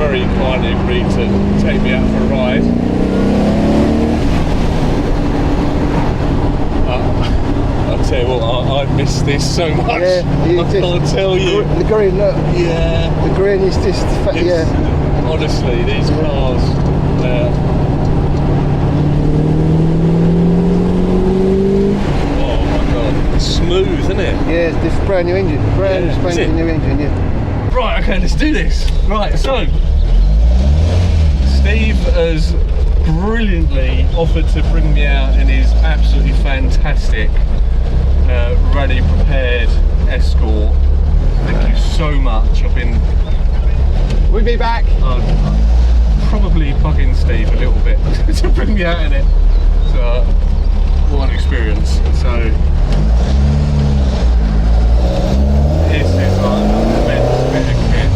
very kindly agreed to take me out for a ride. I'll tell you what, I miss this so much. Yeah, I can't tell you. The green, look. Yeah. The green is just, yeah. Honestly, these cars, oh my god, it's smooth, isn't it? Yeah, this is brand new engine. Brand Yeah. spanking new engine, yeah. Right, okay, let's do this. Right, so Steve has brilliantly offered to bring me out in his absolutely fantastic ready prepared Escort. Thank you so much. We'll be back. Probably bugging Steve a little bit to bring me out in it. So what an experience. So this is like an immense bit of kit.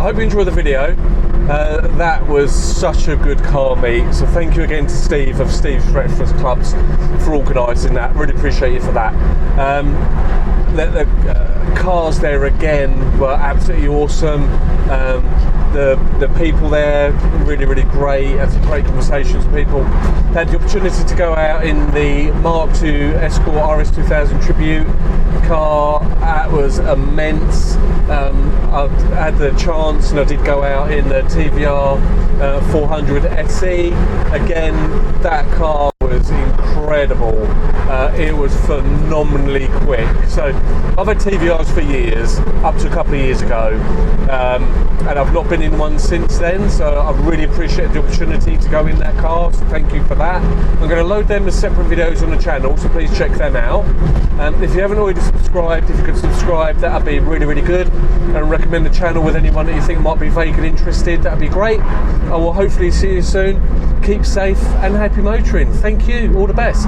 hope you enjoyed the video. That was such a good car meet, so thank you again to Steve of Steve's Breakfast Clubs for organising that. Really appreciate you for that. The cars there again were absolutely awesome. The people there really great. Had some great conversations with people. Had the opportunity to go out in the Mark II Escort RS2000 Tribute car. That was immense. I had the chance, and I did go out in the TVR 400 SE. Again, that car was incredible. It was phenomenally quick. So I've had TVRs for years, up to a couple of years ago, and I've not been in one since then, so I really appreciate the opportunity to go in that car, so thank you for that. I'm going to load them as separate videos on the channel, so please check them out. If you haven't already subscribed, if you could subscribe, that would be really good, and recommend the channel with anyone that you think might be vague and interested. That would be great. I will hopefully see you soon. Keep safe and happy motoring. Thank you. All the best.